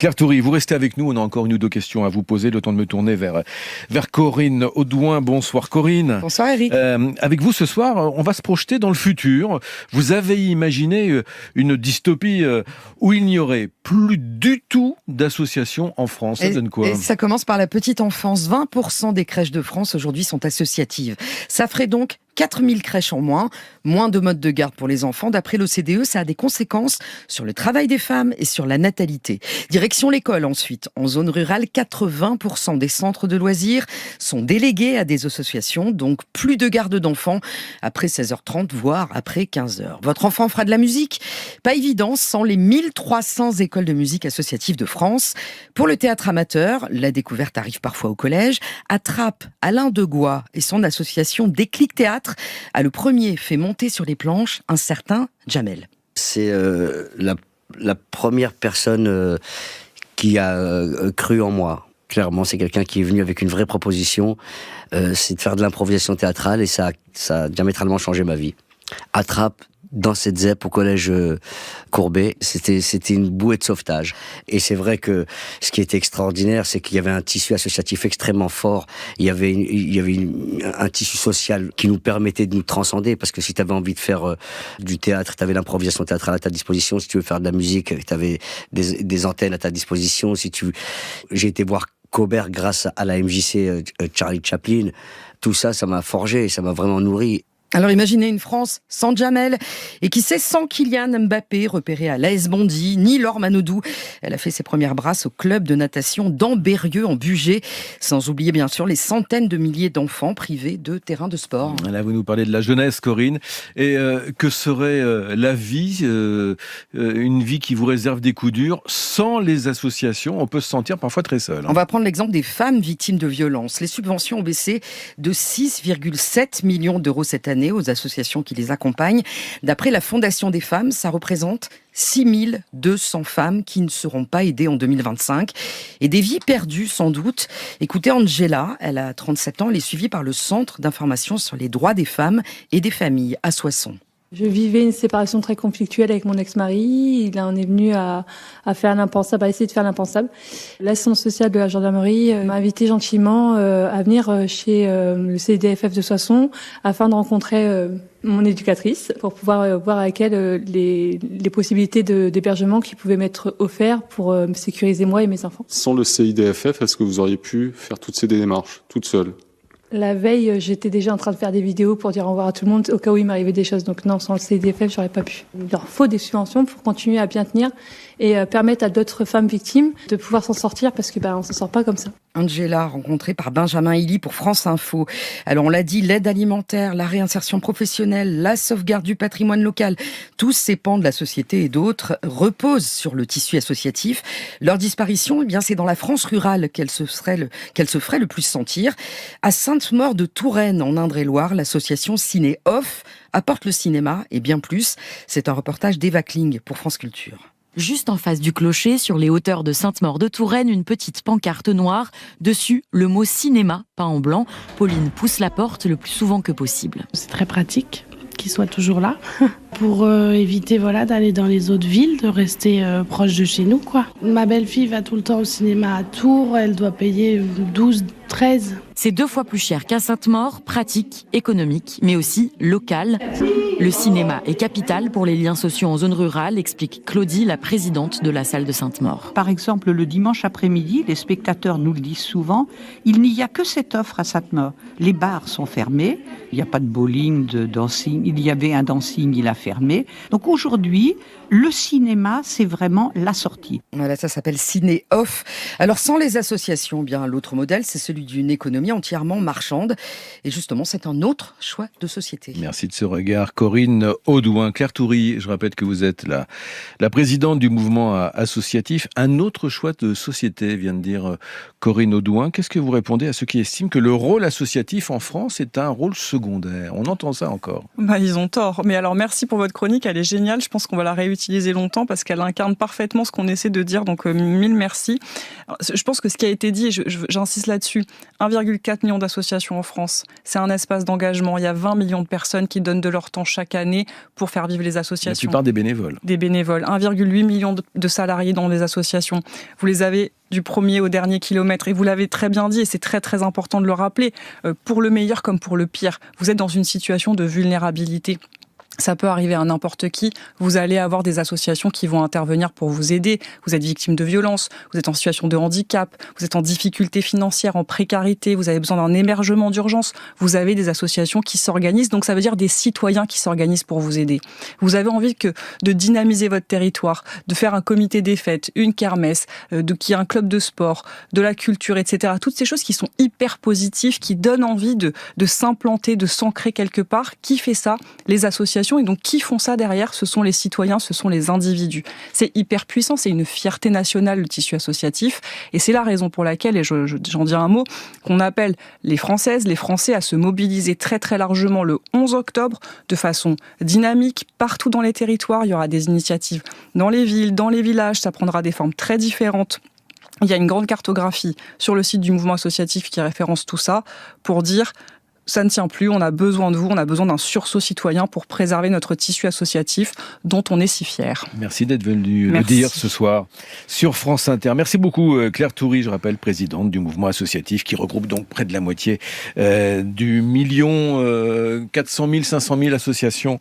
Claire Toury, vous restez avec nous, on a encore une ou deux questions à vous poser, le temps de me tourner vers Corinne Audouin. Bonsoir Corinne. Bonsoir Eric. Avec vous ce soir, on va se projeter dans le futur. Vous avez imaginé une dystopie où il n'y aurait plus du tout d'associations en France. Ça donne quoi ? Et ça commence par la petite enfance. 20% des crèches de France aujourd'hui sont associatives. Ça ferait donc 4000 crèches en moins de modes de garde pour les enfants. D'après l'OCDE, ça a des conséquences sur le travail des femmes et sur la natalité. Direction l'école ensuite. En zone rurale, 80% des centres de loisirs sont délégués à des associations, donc plus de garde d'enfants après 16h30, voire après 15h. Votre enfant fera de la musique ? Pas évident sans les 1300 écoles de musique associatives de France. Pour le théâtre amateur, la découverte arrive parfois au collège. À Trappes, Alain Degois et son association Déclic Théâtre a le premier fait monter sur les planches un certain Jamel. C'est la première personne qui a cru en moi. Clairement, c'est quelqu'un qui est venu avec une vraie proposition, c'est de faire de l'improvisation théâtrale et ça a diamétralement changé ma vie. À Trappes, dans cette ZEP au collège Courbet, c'était une bouée de sauvetage. Et c'est vrai que ce qui était extraordinaire, c'est qu'il y avait un tissu associatif extrêmement fort. Il y avait un tissu social qui nous permettait de nous transcender, parce que si tu avais envie de faire du théâtre, tu avais l'improvisation théâtrale à ta disposition. Si tu veux faire de la musique, tu avais des antennes à ta disposition. J'ai été voir Cobert grâce à la MJC Charlie Chaplin. Tout ça, ça m'a forgé, ça m'a vraiment nourri. Alors imaginez une France sans Jamel, et qui sait sans Kylian Mbappé, repéré à l'AS Bondy, ni Laure Manodou. Elle a fait ses premières brasses au club de natation d'Ambérieux en Bugey, sans oublier bien sûr les centaines de milliers d'enfants privés de terrains de sport. Là, vous nous parlez de la jeunesse, Corinne. Et que serait la vie, une vie qui vous réserve des coups durs, sans les associations? On peut se sentir parfois très seul. On va prendre l'exemple des femmes victimes de violences. Les subventions ont baissé de 6,7 millions d'euros cette année aux associations qui les accompagnent. D'après la Fondation des femmes, ça représente 6200 femmes qui ne seront pas aidées en 2025. Et des vies perdues, sans doute. Écoutez Angela, elle a 37 ans, elle est suivie par le Centre d'information sur les droits des femmes et des familles à Soissons. Je vivais une séparation très conflictuelle avec mon ex-mari. Il en est venu à faire l'impensable, à essayer de faire l'impensable. L'assistante sociale de la gendarmerie m'a invité gentiment à venir chez le CDFF de Soissons afin de rencontrer mon éducatrice pour pouvoir voir avec elle les possibilités d'hébergement qui pouvaient m'être offertes pour me sécuriser moi et mes enfants. Sans le CIDFF, est-ce que vous auriez pu faire toutes ces démarches toute seule ? La veille, j'étais déjà en train de faire des vidéos pour dire au revoir à tout le monde au cas où il m'arrivait des choses. Donc non, sans le CDFF, j'aurais pas pu. Il leur faut des subventions pour continuer à bien tenir et permettre à d'autres femmes victimes de pouvoir s'en sortir, parce que on s'en sort pas comme ça. Angela, rencontrée par Benjamin Hilly pour France Info. Alors on l'a dit, l'aide alimentaire, la réinsertion professionnelle, la sauvegarde du patrimoine local, tous ces pans de la société et d'autres reposent sur le tissu associatif. Leur disparition, c'est dans la France rurale qu'elle se ferait le plus sentir. À Sainte-Maure de Touraine, en Indre-et-Loire, l'association Ciné Off apporte le cinéma et bien plus. C'est un reportage d'Eva Kling pour France Culture. Juste en face du clocher, sur les hauteurs de Sainte-Maure de Touraine, une petite pancarte noire. Dessus, le mot cinéma, peint en blanc. Pauline pousse la porte le plus souvent que possible. C'est très pratique qu'il soit toujours là pour éviter d'aller dans les autres villes, de rester proche de chez nous, quoi. Ma belle-fille va tout le temps au cinéma à Tours, elle doit payer 12, 13. C'est 2 fois plus cher qu'à Sainte-Maure, pratique, économique, mais aussi local. Le cinéma est capital pour les liens sociaux en zone rurale, explique Claudie, la présidente de la salle de Sainte-Maure. Par exemple, le dimanche après-midi, les spectateurs nous le disent souvent, il n'y a que cette offre à Sainte-Maure. Les bars sont fermés, il n'y a pas de bowling, de dancing, il y avait un dancing, il a fermé. Donc aujourd'hui, le cinéma, c'est vraiment la sortie. Voilà, ça s'appelle Ciné Off. Alors sans les associations, l'autre modèle, c'est celui d'une économie entièrement marchande. Et justement, c'est un autre choix de société. Merci de ce regard, Corinne Audouin. Claire Toury, je rappelle que vous êtes la présidente du mouvement associatif. Un autre choix de société, vient de dire Corinne Audouin. Qu'est-ce que vous répondez à ceux qui estiment que le rôle associatif en France est un rôle secondaire ? On entend ça encore. Ils ont tort. Mais alors, merci pour votre chronique, elle est géniale. Je pense qu'on va la réutiliser longtemps parce qu'elle incarne parfaitement ce qu'on essaie de dire. Donc, mille merci. Alors, je pense que ce qui a été dit, j'insiste là-dessus, 1,4 million d'associations en France, c'est un espace d'engagement. Il y a 20 millions de personnes qui donnent de leur temps chaque année pour faire vivre les associations. La plupart des bénévoles. Des bénévoles. 1,8 million de salariés dans les associations. Vous les avez du premier au dernier kilomètre. Et vous l'avez très bien dit, et c'est très très important de le rappeler, pour le meilleur comme pour le pire. Vous êtes dans une situation de vulnérabilité. Ça peut arriver à n'importe qui. Vous allez avoir des associations qui vont intervenir pour vous aider. Vous êtes victime de violence, vous êtes en situation de handicap, vous êtes en difficulté financière, en précarité, vous avez besoin d'un hébergement d'urgence. Vous avez des associations qui s'organisent, donc ça veut dire des citoyens qui s'organisent pour vous aider. Vous avez envie de dynamiser votre territoire, de faire un comité des fêtes, une kermesse, qu'il y ait un club de sport, de la culture, etc. Toutes ces choses qui sont hyper positives, qui donnent envie de s'implanter, de s'ancrer quelque part. Qui fait ça? Les associations. Et donc, qui font ça derrière? Ce sont les citoyens, ce sont les individus. C'est hyper puissant, c'est une fierté nationale, le tissu associatif. Et c'est la raison pour laquelle, et j'en dis un mot, qu'on appelle les Françaises, les Français à se mobiliser très très largement le 11 octobre de façon dynamique, partout dans les territoires. Il y aura des initiatives dans les villes, dans les villages, ça prendra des formes très différentes. Il y a une grande cartographie sur le site du mouvement associatif qui référence tout ça pour dire... Ça ne tient plus, on a besoin de vous, on a besoin d'un sursaut citoyen pour préserver notre tissu associatif dont on est si fier. Merci d'être venu le dire ce soir sur France Inter. Merci beaucoup Claire Toury, je rappelle, présidente du mouvement associatif qui regroupe donc près de la moitié du 1 400 000, 500 000 associations